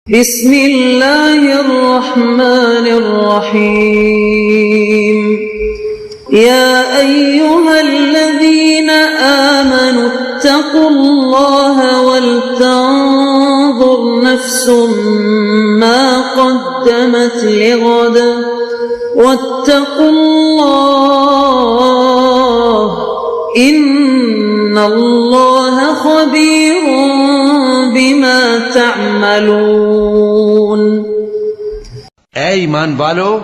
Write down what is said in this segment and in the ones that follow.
بسم اللہ الرحمن الرحیم یا ایہا الذین آمنوا اتقوا اللہ ولتنظر نفس ما قدمت لغد واتقوا اللہ ان اللہ خبیر بما تعملون۔ اے ایمان والو،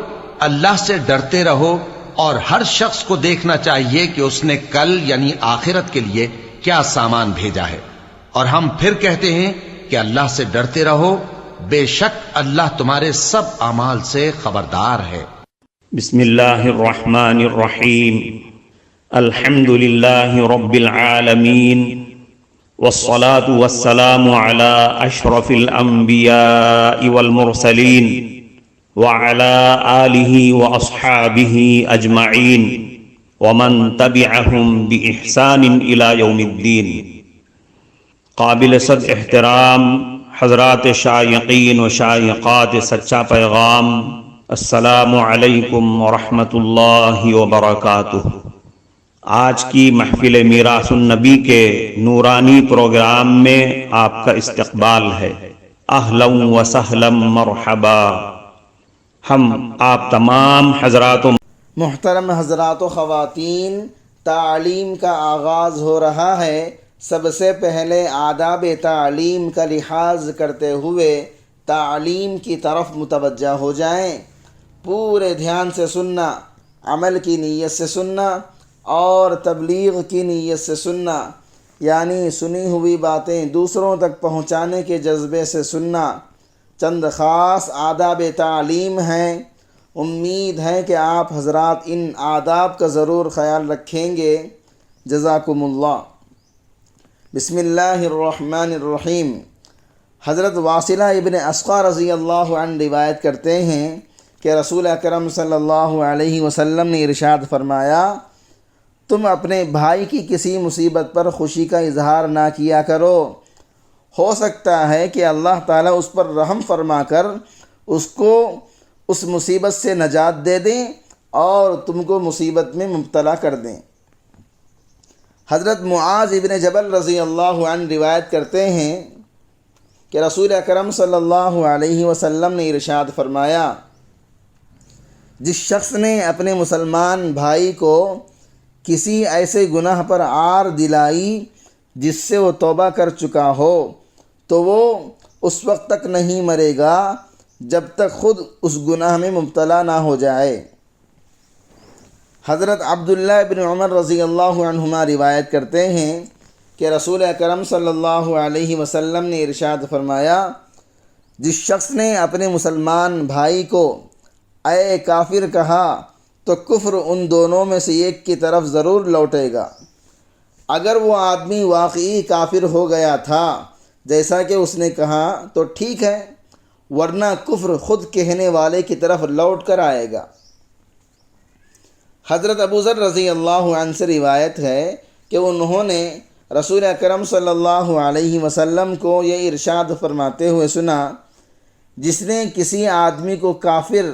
اللہ سے ڈرتے رہو اور ہر شخص کو دیکھنا چاہیے کہ اس نے کل یعنی آخرت کے لیے کیا سامان بھیجا ہے، اور ہم پھر کہتے ہیں کہ اللہ سے ڈرتے رہو، بے شک اللہ تمہارے سب اعمال سے خبردار ہے۔ بسم اللہ الرحمن الرحیم، الحمد للہ رب العالمین، والصلاة والسلام على اشرف الانبیاء والمرسلین وعلى آلہ واصحابہ اجمعین ومن تبعہم بإحسان الى یوم الدین۔ قابل صد احترام حضرات شائقین و شائقات سچا پیغام، السلام علیکم ورحمۃ اللہ وبرکاتہ۔ آج کی محفل میراث النبی کے نورانی پروگرام میں آپ کا استقبال ہے۔ اہلا و سہلا مرحبا۔ ہم آپ تمام حضرات محترم حضرات و خواتین، تعلیم کا آغاز ہو رہا ہے۔ سب سے پہلے آداب تعلیم کا لحاظ کرتے ہوئے تعلیم کی طرف متوجہ ہو جائیں۔ پورے دھیان سے سننا، عمل کی نیت سے سننا اور تبلیغ کی نیت سے سننا، یعنی سنی ہوئی باتیں دوسروں تک پہنچانے کے جذبے سے سننا۔ چند خاص آداب تعلیم ہیں، امید ہے کہ آپ حضرات ان آداب کا ضرور خیال رکھیں گے۔ جزاکم اللہ۔ بسم اللہ الرحمن الرحیم۔ حضرت واصلہ ابن اسقع رضی اللہ عنہ روایت کرتے ہیں کہ رسول اکرم صلی اللہ علیہ وسلم نے ارشاد فرمایا، تم اپنے بھائی کی کسی مصیبت پر خوشی کا اظہار نہ کیا کرو، ہو سکتا ہے کہ اللہ تعالیٰ اس پر رحم فرما کر اس کو اس مصیبت سے نجات دے دیں اور تم کو مصیبت میں مبتلا کر دیں۔ حضرت معاذ ابن جبل رضی اللہ عنہ روایت کرتے ہیں کہ رسول اکرم صلی اللہ علیہ وسلم نے ارشاد فرمایا، جس شخص نے اپنے مسلمان بھائی کو کسی ایسے گناہ پر عار دلائی جس سے وہ توبہ کر چکا ہو تو وہ اس وقت تک نہیں مرے گا جب تک خود اس گناہ میں مبتلا نہ ہو جائے۔ حضرت عبداللہ بن عمر رضی اللہ عنہما روایت کرتے ہیں کہ رسول اکرم صلی اللہ علیہ وسلم نے ارشاد فرمایا، جس شخص نے اپنے مسلمان بھائی کو اے کافر کہا تو کفر ان دونوں میں سے ایک کی طرف ضرور لوٹے گا۔ اگر وہ آدمی واقعی کافر ہو گیا تھا جیسا کہ اس نے کہا تو ٹھیک ہے، ورنہ کفر خود کہنے والے کی طرف لوٹ کر آئے گا۔ حضرت ابو ذر رضی اللہ عنہ سے روایت ہے کہ انہوں نے رسول اکرم صلی اللہ علیہ وسلم کو یہ ارشاد فرماتے ہوئے سنا، جس نے کسی آدمی کو کافر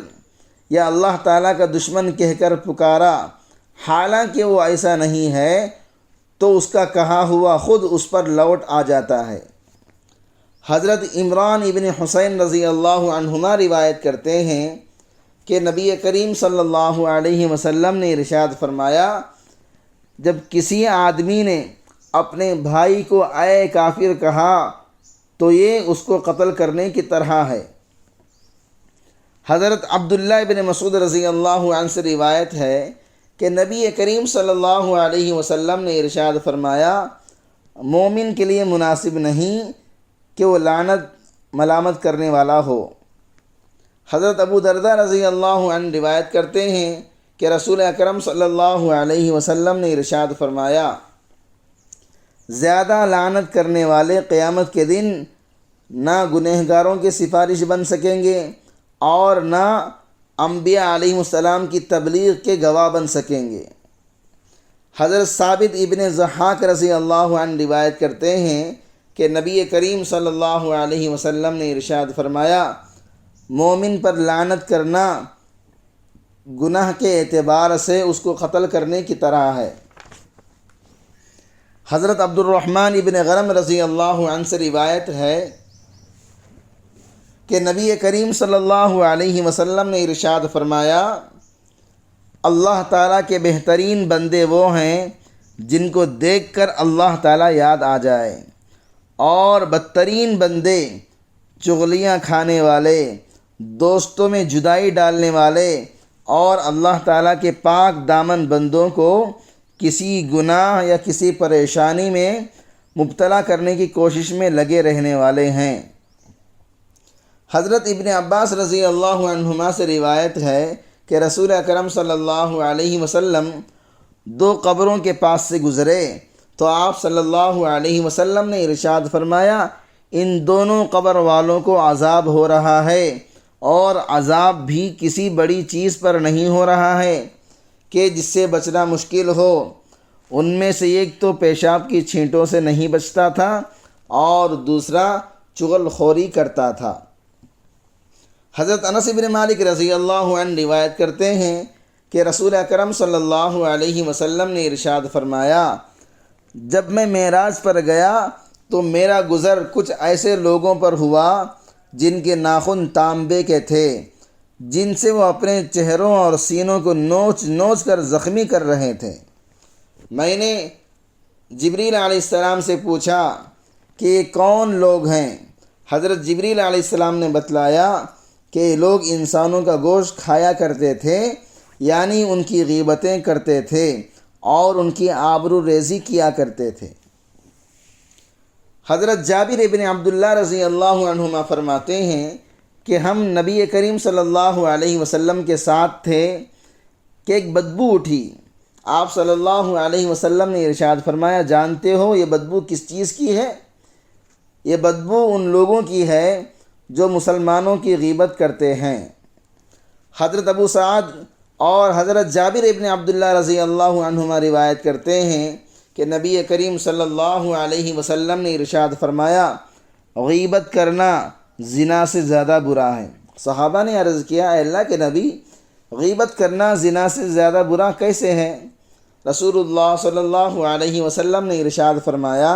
یا اللہ تعالیٰ کا دشمن کہہ کر پکارا حالانکہ وہ ایسا نہیں ہے تو اس کا کہا ہوا خود اس پر لوٹ آ جاتا ہے۔ حضرت عمران ابن حسین رضی اللہ عنہما روایت کرتے ہیں کہ نبی کریم صلی اللہ علیہ وسلم نے ارشاد فرمایا، جب کسی آدمی نے اپنے بھائی کو اے کافر کہا تو یہ اس کو قتل کرنے کی طرح ہے۔ حضرت عبداللہ ابن مسعود رضی اللہ عنہ سے روایت ہے کہ نبی کریم صلی اللہ علیہ وسلم نے ارشاد فرمایا، مومن کے لیے مناسب نہیں کہ وہ لعنت ملامت کرنے والا ہو۔ حضرت ابو درداء رضی اللہ عنہ روایت کرتے ہیں کہ رسول اکرم صلی اللہ علیہ وسلم نے ارشاد فرمایا، زیادہ لعنت کرنے والے قیامت کے دن نہ گنہگاروں کی سفارش بن سکیں گے اور نہ انبیاء علیہ السلام کی تبلیغ کے گواہ بن سکیں گے۔ حضرت ثابت ابن ضحاک رضی اللہ عنہ روایت کرتے ہیں کہ نبی کریم صلی اللہ علیہ وسلم نے ارشاد فرمایا، مومن پر لعنت کرنا گناہ کے اعتبار سے اس کو قتل کرنے کی طرح ہے۔ حضرت عبد الرحمن ابن غرم رضی اللہ عنہ سے روایت ہے کہ نبی کریم صلی اللہ علیہ وسلم نے ارشاد فرمایا، اللہ تعالیٰ کے بہترین بندے وہ ہیں جن کو دیکھ کر اللہ تعالیٰ یاد آ جائے، اور بدترین بندے چغلیاں کھانے والے، دوستوں میں جدائی ڈالنے والے، اور اللہ تعالیٰ کے پاک دامن بندوں کو کسی گناہ یا کسی پریشانی میں مبتلا کرنے کی کوشش میں لگے رہنے والے ہیں۔ حضرت ابن عباس رضی اللہ عنہما سے روایت ہے کہ رسول اکرم صلی اللہ علیہ وسلم 2 قبروں کے پاس سے گزرے تو آپ صلی اللہ علیہ وسلم نے ارشاد فرمایا، ان دونوں قبر والوں کو عذاب ہو رہا ہے، اور عذاب بھی کسی بڑی چیز پر نہیں ہو رہا ہے کہ جس سے بچنا مشکل ہو۔ ان میں سے ایک تو پیشاب کی چھینٹوں سے نہیں بچتا تھا اور دوسرا چغل خوری کرتا تھا۔ حضرت انس بن مالک رضی اللہ عنہ روایت کرتے ہیں کہ رسول اکرم صلی اللہ علیہ وسلم نے ارشاد فرمایا، جب میں معراج پر گیا تو میرا گزر کچھ ایسے لوگوں پر ہوا جن کے ناخن تانبے کے تھے، جن سے وہ اپنے چہروں اور سینوں کو نوچ نوچ کر زخمی کر رہے تھے۔ میں نے جبریل علیہ السلام سے پوچھا کہ یہ کون لوگ ہیں؟ حضرت جبریل علیہ السلام نے بتلایا کہ یہ لوگ انسانوں کا گوشت کھایا کرتے تھے، یعنی ان کی غیبتیں کرتے تھے اور ان کی آبرو ریزی کیا کرتے تھے۔ حضرت جابر ابن عبداللہ رضی اللہ عنہما فرماتے ہیں کہ ہم نبی کریم صلی اللہ علیہ وسلم کے ساتھ تھے کہ ایک بدبو اٹھی۔ آپ صلی اللہ علیہ وسلم نے ارشاد فرمایا، جانتے ہو یہ بدبو کس چیز کی ہے؟ یہ بدبو ان لوگوں کی ہے جو مسلمانوں کی غیبت کرتے ہیں۔ حضرت ابو سعد اور حضرت جابر ابن عبداللہ رضی اللہ عنہما روایت کرتے ہیں کہ نبی کریم صلی اللہ علیہ وسلم نے ارشاد فرمایا، غیبت کرنا زنا سے زیادہ برا ہے۔ صحابہ نے عرض کیا، اے اللہ کے نبی، غیبت کرنا زنا سے زیادہ برا کیسے ہے؟ رسول اللہ صلی اللہ علیہ وسلم نے ارشاد فرمایا،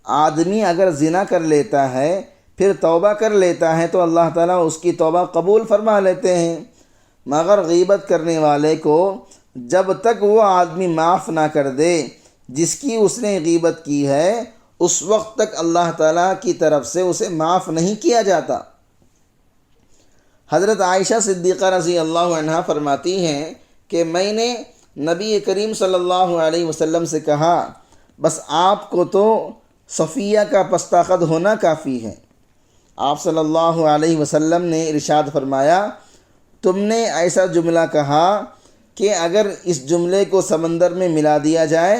آدمی اگر زنا کر لیتا ہے پھر توبہ کر لیتا ہے تو اللہ تعالیٰ اس کی توبہ قبول فرما لیتے ہیں، مگر غیبت کرنے والے کو جب تک وہ آدمی معاف نہ کر دے جس کی اس نے غیبت کی ہے، اس وقت تک اللہ تعالیٰ کی طرف سے اسے معاف نہیں کیا جاتا۔ حضرت عائشہ صدیقہ رضی اللہ عنہا فرماتی ہیں کہ میں نے نبی کریم صلی اللہ علیہ وسلم سے کہا، بس آپ کو تو صفیہ کا پستہ قد ہونا کافی ہے۔ آپ صلی اللہ علیہ وسلم نے ارشاد فرمایا، تم نے ایسا جملہ کہا کہ اگر اس جملے کو سمندر میں ملا دیا جائے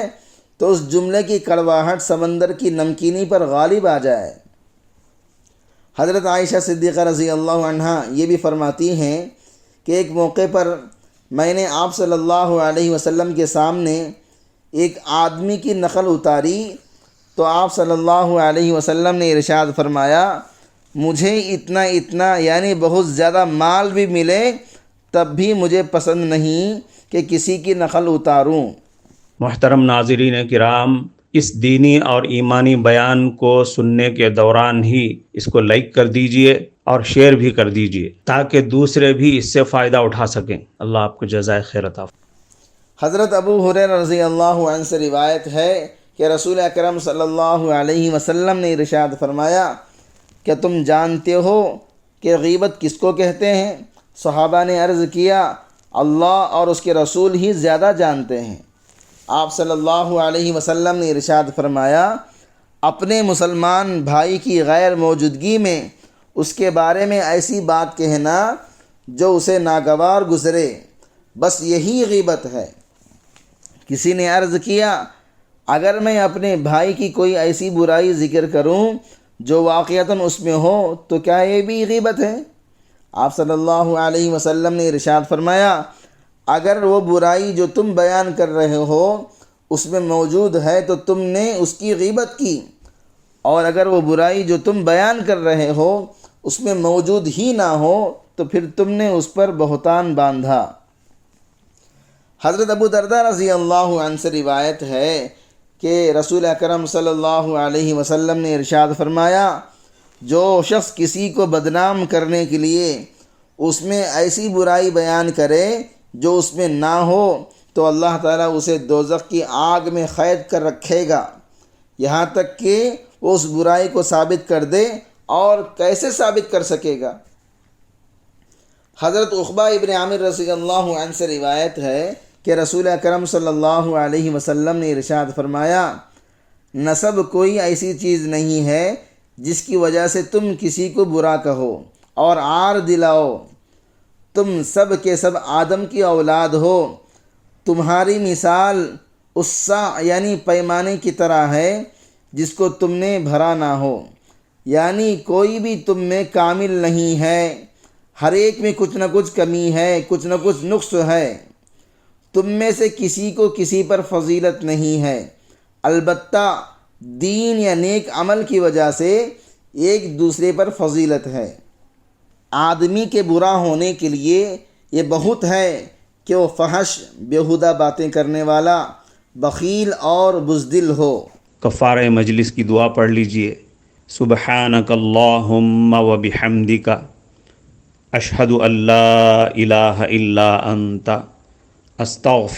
تو اس جملے کی کڑواہٹ سمندر کی نمکینی پر غالب آ جائے۔ حضرت عائشہ صدیقہ رضی اللہ عنہا یہ بھی فرماتی ہیں کہ ایک موقع پر میں نے آپ صلی اللہ علیہ وسلم کے سامنے ایک آدمی کی نقل اتاری تو آپ صلی اللہ علیہ وسلم نے ارشاد فرمایا، مجھے اتنا یعنی بہت زیادہ مال بھی ملے تب بھی مجھے پسند نہیں کہ کسی کی نقل اتاروں۔ محترم ناظرین کرام، اس دینی اور ایمانی بیان کو سننے کے دوران ہی اس کو لائک کر دیجئے اور شیئر بھی کر دیجئے تاکہ دوسرے بھی اس سے فائدہ اٹھا سکیں۔ اللہ آپ کو جزائے خیر عطا فرمائے۔ حضرت ابو ہریرہ رضی اللہ عنہ سے روایت ہے کہ رسول اکرم صلی اللہ علیہ وسلم نے ارشاد فرمایا، کیا تم جانتے ہو کہ غیبت کس کو کہتے ہیں؟ صحابہ نے عرض کیا، اللہ اور اس کے رسول ہی زیادہ جانتے ہیں۔ آپ صلی اللہ علیہ وسلم نے ارشاد فرمایا، اپنے مسلمان بھائی کی غیر موجودگی میں اس کے بارے میں ایسی بات کہنا جو اسے ناگوار گزرے، بس یہی غیبت ہے۔ کسی نے عرض کیا، اگر میں اپنے بھائی کی کوئی ایسی برائی ذکر کروں جو واقعتاً اس میں ہو تو کیا یہ بھی غیبت ہے؟ آپ صلی اللہ علیہ وسلم نے ارشاد فرمایا، اگر وہ برائی جو تم بیان کر رہے ہو اس میں موجود ہے تو تم نے اس کی غیبت کی، اور اگر وہ برائی جو تم بیان کر رہے ہو اس میں موجود ہی نہ ہو تو پھر تم نے اس پر بہتان باندھا۔ حضرت ابو درداء رضی اللہ عنہ سے روایت ہے کہ رسول اکرم صلی اللہ علیہ وسلم نے ارشاد فرمایا، جو شخص کسی کو بدنام کرنے کے لیے اس میں ایسی برائی بیان کرے جو اس میں نہ ہو تو اللہ تعالیٰ اسے دوزخ کی آگ میں قید کر رکھے گا یہاں تک کہ وہ اس برائی کو ثابت کر دے۔ اور کیسے ثابت کر سکے گا؟ حضرت عقبہ ابن عامر رضی اللہ عنہ سے روایت ہے کہ رسول اکرم صلی اللہ علیہ وسلم نے ارشاد فرمایا، نسب کوئی ایسی چیز نہیں ہے جس کی وجہ سے تم کسی کو برا کہو اور عار دلاؤ۔ تم سب کے سب آدم کی اولاد ہو، تمہاری مثال اس سا یعنی پیمانے کی طرح ہے جس کو تم نے بھرا نہ ہو، یعنی کوئی بھی تم میں کامل نہیں ہے، ہر ایک میں کچھ نہ کچھ کمی ہے، کچھ نہ کچھ نقص ہے۔ تم میں سے کسی کو کسی پر فضیلت نہیں ہے، البتہ دین یا نیک عمل کی وجہ سے ایک دوسرے پر فضیلت ہے۔ آدمی کے برا ہونے کے لیے یہ بہت ہے کہ وہ فحش بیہودہ باتیں کرنے والا، بخیل اور بزدل ہو۔ کفارہ مجلس کی دعا پڑھ لیجئے۔ سبحانک اللہم و بحمدک، اشہد ان لا الہ الا انت، استغفر